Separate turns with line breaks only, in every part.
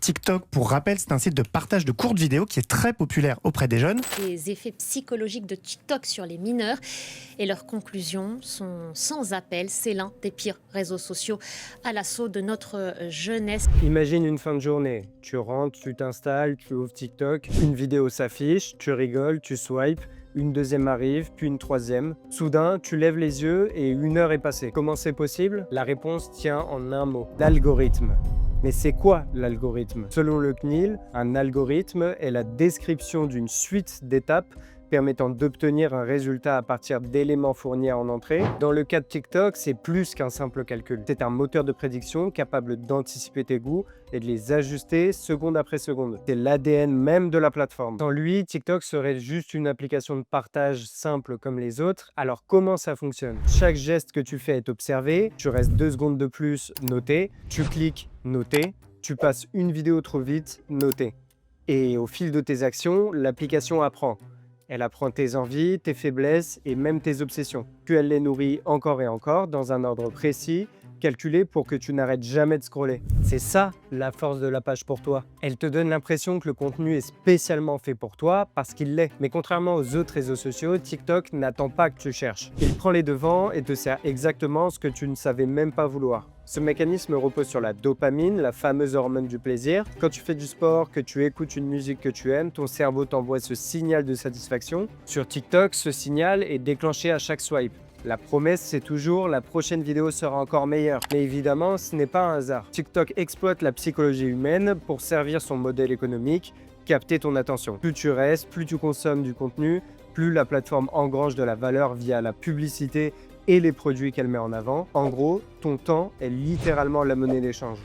TikTok, pour rappel, c'est un site de partage de courtes vidéos qui est très populaire auprès des jeunes.
Les effets psychologiques de TikTok sur les mineurs et leurs conclusions sont sans appel. C'est l'un des pires réseaux sociaux à l'assaut de notre jeunesse.
Imagine une fin de journée. Tu rentres, tu t'installes, tu ouvres TikTok, une vidéo s'affiche, tu rigoles, tu swipes, une deuxième arrive, puis une troisième. Soudain, tu lèves les yeux et 1 heure est passée. Comment c'est possible? La réponse tient en un mot: l'algorithme. Mais c'est quoi l'algorithme? Selon le CNIL, un algorithme est la description d'une suite d'étapes permettant d'obtenir un résultat à partir d'éléments fournis en entrée. Dans le cas de TikTok, c'est plus qu'un simple calcul. C'est un moteur de prédiction capable d'anticiper tes goûts et de les ajuster seconde après seconde. C'est l'ADN même de la plateforme. Sans lui, TikTok serait juste une application de partage simple comme les autres. Alors comment ça fonctionne? Chaque geste que tu fais est observé, tu restes 2 secondes de plus, noté, tu cliques, noté, tu passes une vidéo trop vite, noté. Et au fil de tes actions, l'application apprend. Elle apprend tes envies, tes faiblesses et même tes obsessions. Puis elle les nourrit encore et encore dans un ordre précis, calculé pour que tu n'arrêtes jamais de scroller. C'est ça la force de la page pour toi. Elle te donne l'impression que le contenu est spécialement fait pour toi parce qu'il l'est. Mais contrairement aux autres réseaux sociaux, TikTok n'attend pas que tu cherches. Il prend les devants et te sert exactement ce que tu ne savais même pas vouloir. Ce mécanisme repose sur la dopamine, la fameuse hormone du plaisir. Quand tu fais du sport, que tu écoutes une musique que tu aimes, ton cerveau t'envoie ce signal de satisfaction. Sur TikTok, ce signal est déclenché à chaque swipe. La promesse, c'est toujours la prochaine vidéo sera encore meilleure. Mais évidemment, ce n'est pas un hasard. TikTok exploite la psychologie humaine pour servir son modèle économique, capter ton attention. Plus tu restes, plus tu consommes du contenu, plus la plateforme engrange de la valeur via la publicité et les produits qu'elle met en avant. En gros, ton temps est littéralement la monnaie d'échange.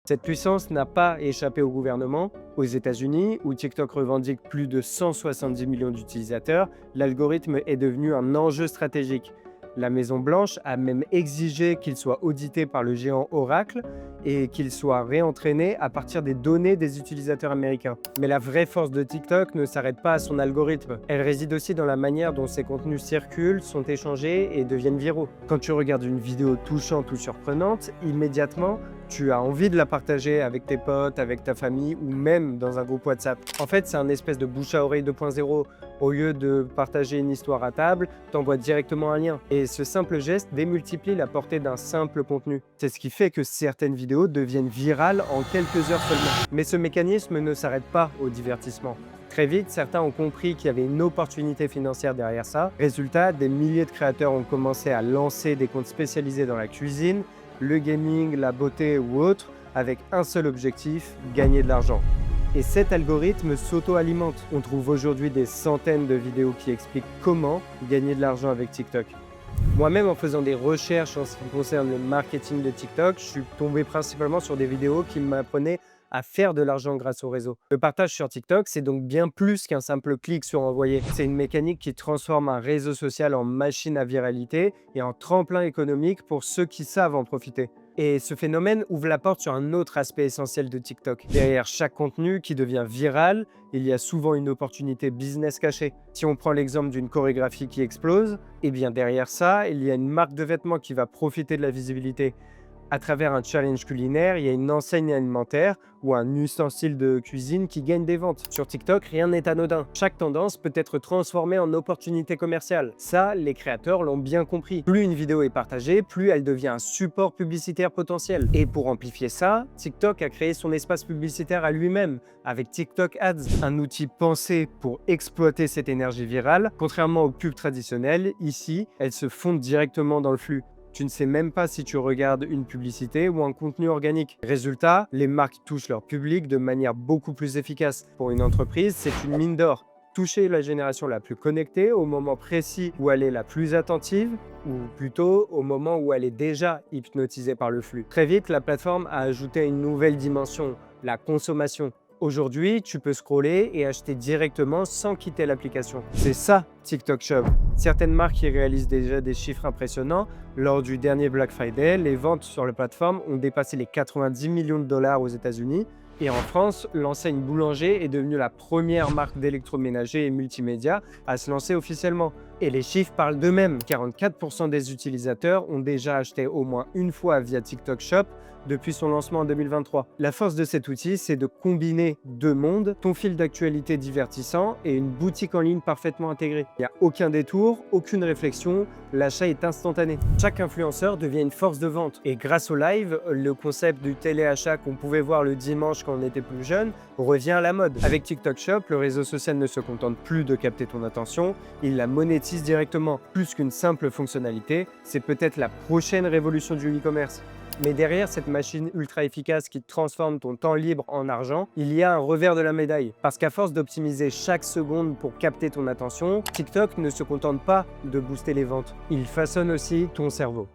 Cette puissance n'a pas échappé au gouvernement. Aux États-Unis, où TikTok revendique plus de 170 millions d'utilisateurs, l'algorithme est devenu un enjeu stratégique. La Maison-Blanche a même exigé qu'il soit audité par le géant Oracle et qu'il soit réentraîné à partir des données des utilisateurs américains. Mais la vraie force de TikTok ne s'arrête pas à son algorithme. Elle réside aussi dans la manière dont ses contenus circulent, sont échangés et deviennent viraux. Quand tu regardes une vidéo touchante ou surprenante, immédiatement, tu as envie de la partager avec tes potes, avec ta famille ou même dans un groupe WhatsApp. En fait, c'est un espèce de bouche à oreille 2.0. Au lieu de partager une histoire à table, t'envoies directement un lien. Et ce simple geste démultiplie la portée d'un simple contenu. C'est ce qui fait que certaines vidéos deviennent virales en quelques heures seulement. Mais ce mécanisme ne s'arrête pas au divertissement. Très vite, certains ont compris qu'il y avait une opportunité financière derrière ça. Résultat, des milliers de créateurs ont commencé à lancer des comptes spécialisés dans la cuisine, le gaming, la beauté ou autre, avec un seul objectif, gagner de l'argent. Et cet algorithme s'auto-alimente. On trouve aujourd'hui des centaines de vidéos qui expliquent comment gagner de l'argent avec TikTok. Moi-même, en faisant des recherches en ce qui concerne le marketing de TikTok, je suis tombé principalement sur des vidéos qui m'apprenaient à faire de l'argent grâce au réseau. Le partage sur TikTok, c'est donc bien plus qu'un simple clic sur envoyer. C'est une mécanique qui transforme un réseau social en machine à viralité et en tremplin économique pour ceux qui savent en profiter. Et ce phénomène ouvre la porte sur un autre aspect essentiel de TikTok. Derrière chaque contenu qui devient viral, il y a souvent une opportunité business cachée. Si on prend l'exemple d'une chorégraphie qui explose, eh bien derrière ça, il y a une marque de vêtements qui va profiter de la visibilité. À travers un challenge culinaire, il y a une enseigne alimentaire ou un ustensile de cuisine qui gagne des ventes. Sur TikTok, rien n'est anodin. Chaque tendance peut être transformée en opportunité commerciale. Ça, les créateurs l'ont bien compris. Plus une vidéo est partagée, plus elle devient un support publicitaire potentiel. Et pour amplifier ça, TikTok a créé son espace publicitaire à lui-même, avec TikTok Ads, un outil pensé pour exploiter cette énergie virale. Contrairement aux pubs traditionnelles, ici, elles se fondent directement dans le flux. Tu ne sais même pas si tu regardes une publicité ou un contenu organique. Résultat, les marques touchent leur public de manière beaucoup plus efficace. Pour une entreprise, c'est une mine d'or. Toucher la génération la plus connectée au moment précis où elle est la plus attentive, ou plutôt au moment où elle est déjà hypnotisée par le flux. Très vite, la plateforme a ajouté une nouvelle dimension, la consommation. Aujourd'hui, tu peux scroller et acheter directement sans quitter l'application. C'est ça, TikTok Shop. Certaines marques y réalisent déjà des chiffres impressionnants. Lors du dernier Black Friday, les ventes sur la plateforme ont dépassé les 90 millions de dollars aux États-Unis. Et en France, l'enseigne Boulanger est devenue la première marque d'électroménager et multimédia à se lancer officiellement. Et les chiffres parlent d'eux-mêmes. 44% des utilisateurs ont déjà acheté au moins une fois via TikTok Shop depuis son lancement en 2023. La force de cet outil, c'est de combiner deux mondes, ton fil d'actualité divertissant et une boutique en ligne parfaitement intégrée. Il n'y a aucun détour, aucune réflexion, l'achat est instantané. Chaque influenceur devient une force de vente. Et grâce au live, le concept du téléachat qu'on pouvait voir le dimanche quand on était plus jeune revient à la mode. Avec TikTok Shop, le réseau social ne se contente plus de capter ton attention, il la monétise directement. Plus qu'une simple fonctionnalité, c'est peut-être la prochaine révolution du e-commerce. Mais derrière cette machine ultra efficace qui transforme ton temps libre en argent, il y a un revers de la médaille. Parce qu'à force d'optimiser chaque seconde pour capter ton attention, TikTok ne se contente pas de booster les ventes. Il façonne aussi ton cerveau.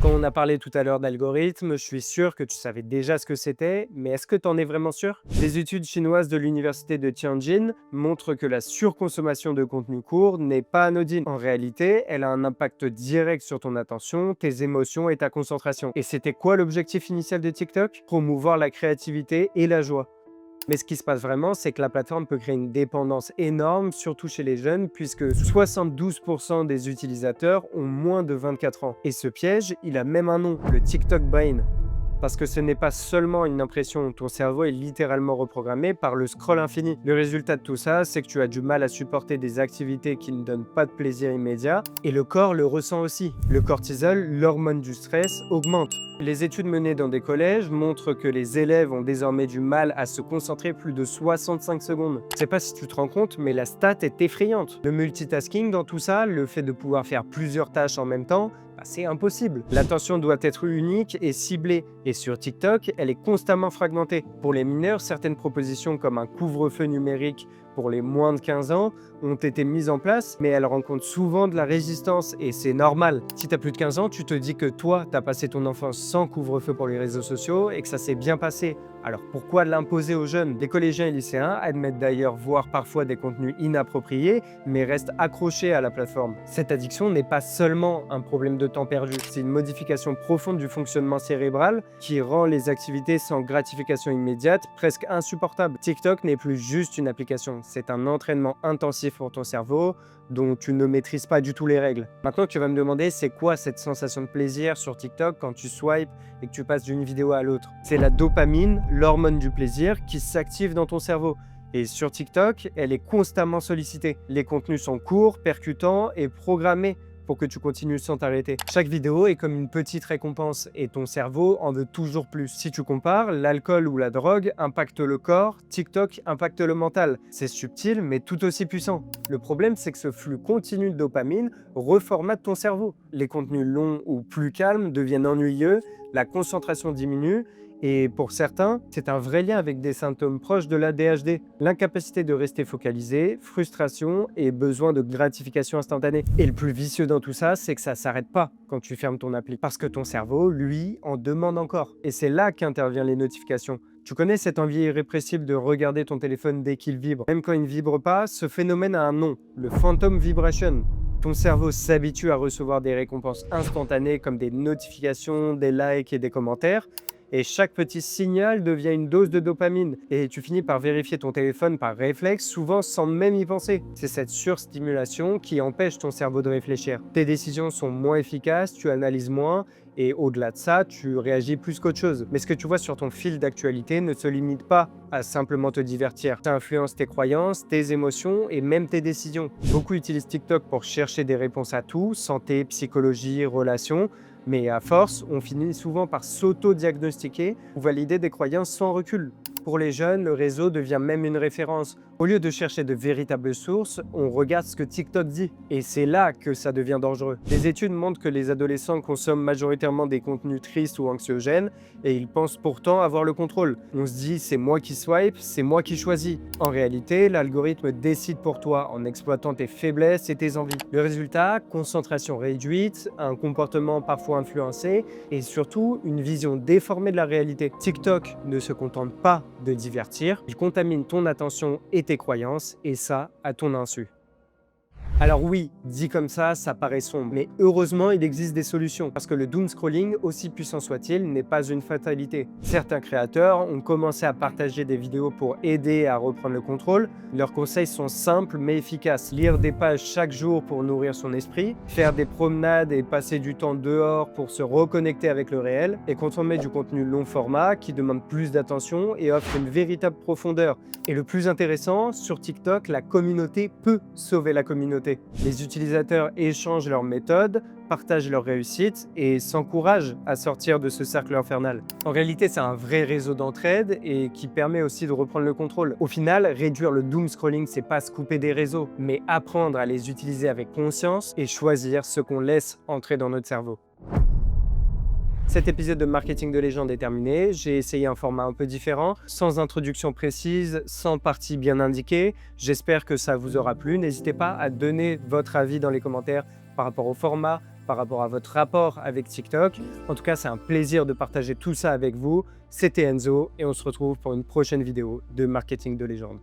Quand on a parlé tout à l'heure d'algorithmes, je suis sûr que tu savais déjà ce que c'était, mais est-ce que tu en es vraiment sûr? Des études chinoises de l'université de Tianjin montrent que la surconsommation de contenu court n'est pas anodine. En réalité, elle a un impact direct sur ton attention, tes émotions et ta concentration. Et c'était quoi l'objectif initial de TikTok? Promouvoir la créativité et la joie. Mais ce qui se passe vraiment, c'est que la plateforme peut créer une dépendance énorme, surtout chez les jeunes, puisque 72% des utilisateurs ont moins de 24 ans. Et ce piège, il a même un nom, le TikTok Brain. Parce que ce n'est pas seulement une impression, ton cerveau est littéralement reprogrammé par le scroll infini. Le résultat de tout ça, c'est que tu as du mal à supporter des activités qui ne donnent pas de plaisir immédiat, et le corps le ressent aussi. Le cortisol, l'hormone du stress, augmente. Les études menées dans des collèges montrent que les élèves ont désormais du mal à se concentrer plus de 65 secondes. Je sais pas si tu te rends compte, mais la stat est effrayante. Le multitasking dans tout ça, le fait de pouvoir faire plusieurs tâches en même temps, c'est impossible. L'attention doit être unique et ciblée. Et sur TikTok, elle est constamment fragmentée. Pour les mineurs, certaines propositions comme un couvre-feu numérique pour les moins de 15 ans ont été mises en place, mais elles rencontrent souvent de la résistance et c'est normal. Si tu as plus de 15 ans, tu te dis que toi, tu as passé ton enfance sans couvre-feu pour les réseaux sociaux et que ça s'est bien passé. Alors pourquoi l'imposer aux jeunes? Les collégiens et lycéens admettent d'ailleurs voir parfois des contenus inappropriés, mais restent accrochés à la plateforme. Cette addiction n'est pas seulement un problème de temps perdu, c'est une modification profonde du fonctionnement cérébral qui rend les activités sans gratification immédiate presque insupportables. TikTok n'est plus juste une application, c'est un entraînement intensif pour ton cerveau dont tu ne maîtrises pas du tout les règles. Maintenant tu vas me demander c'est quoi cette sensation de plaisir sur TikTok quand tu swipes et que tu passes d'une vidéo à l'autre. C'est la dopamine, l'hormone du plaisir qui s'active dans ton cerveau. Et sur TikTok, elle est constamment sollicitée. Les contenus sont courts, percutants et programmés pour que tu continues sans t'arrêter. Chaque vidéo est comme une petite récompense et ton cerveau en veut toujours plus. Si tu compares, l'alcool ou la drogue impacte le corps, TikTok impacte le mental. C'est subtil mais tout aussi puissant. Le problème, c'est que ce flux continu de dopamine reformate ton cerveau. Les contenus longs ou plus calmes deviennent ennuyeux, la concentration diminue. Et pour certains, c'est un vrai lien avec des symptômes proches de l'ADHD. L'incapacité de rester focalisé, frustration et besoin de gratification instantanée. Et le plus vicieux dans tout ça, c'est que ça s'arrête pas quand tu fermes ton appli. Parce que ton cerveau, lui, en demande encore. Et c'est là qu'interviennent les notifications. Tu connais cette envie irrépressible de regarder ton téléphone dès qu'il vibre. Même quand il ne vibre pas, ce phénomène a un nom, le phantom vibration. Ton cerveau s'habitue à recevoir des récompenses instantanées comme des notifications, des likes et des commentaires. Et chaque petit signal devient une dose de dopamine. Et tu finis par vérifier ton téléphone par réflexe, souvent sans même y penser. C'est cette surstimulation qui empêche ton cerveau de réfléchir. Tes décisions sont moins efficaces, tu analyses moins, et au-delà de ça, tu réagis plus qu'autre chose. Mais ce que tu vois sur ton fil d'actualité ne se limite pas à simplement te divertir. Ça influence tes croyances, tes émotions et même tes décisions. Beaucoup utilisent TikTok pour chercher des réponses à tout, santé, psychologie, relations. Mais à force, on finit souvent par s'auto-diagnostiquer ou valider des croyances sans recul. Pour les jeunes, le réseau devient même une référence. Au lieu de chercher de véritables sources, on regarde ce que TikTok dit. Et c'est là que ça devient dangereux. Les études montrent que les adolescents consomment majoritairement des contenus tristes ou anxiogènes et ils pensent pourtant avoir le contrôle. On se dit c'est moi qui swipe, c'est moi qui choisis. En réalité, l'algorithme décide pour toi en exploitant tes faiblesses et tes envies. Le résultat, concentration réduite, un comportement parfois influencé et surtout une vision déformée de la réalité. TikTok ne se contente pas de divertir, il contamine ton attention et tes croyances, et ça à ton insu. Alors oui, dit comme ça paraît sombre, mais heureusement il existe des solutions, parce que le doom scrolling, aussi puissant soit-il, n'est pas une fatalité. Certains créateurs ont commencé à partager des vidéos pour aider à reprendre le contrôle. Leurs conseils sont simples mais efficaces. Lire des pages chaque jour pour nourrir son esprit, faire des promenades et passer du temps dehors pour se reconnecter avec le réel, et consommer du contenu long format qui demande plus d'attention et offre une véritable profondeur. Et le plus intéressant, sur TikTok, la communauté peut sauver la communauté. Les utilisateurs échangent leurs méthodes, partagent leurs réussites et s'encouragent à sortir de ce cercle infernal. En réalité, c'est un vrai réseau d'entraide et qui permet aussi de reprendre le contrôle. Au final, réduire le doom scrolling, c'est pas se couper des réseaux, mais apprendre à les utiliser avec conscience et choisir ce qu'on laisse entrer dans notre cerveau. Cet épisode de Marketing de légende est terminé. J'ai essayé un format un peu différent, sans introduction précise, sans partie bien indiquée. J'espère que ça vous aura plu. N'hésitez pas à donner votre avis dans les commentaires par rapport au format, par rapport à votre rapport avec TikTok. En tout cas, c'est un plaisir de partager tout ça avec vous. C'était Enzo et on se retrouve pour une prochaine vidéo de Marketing de légende.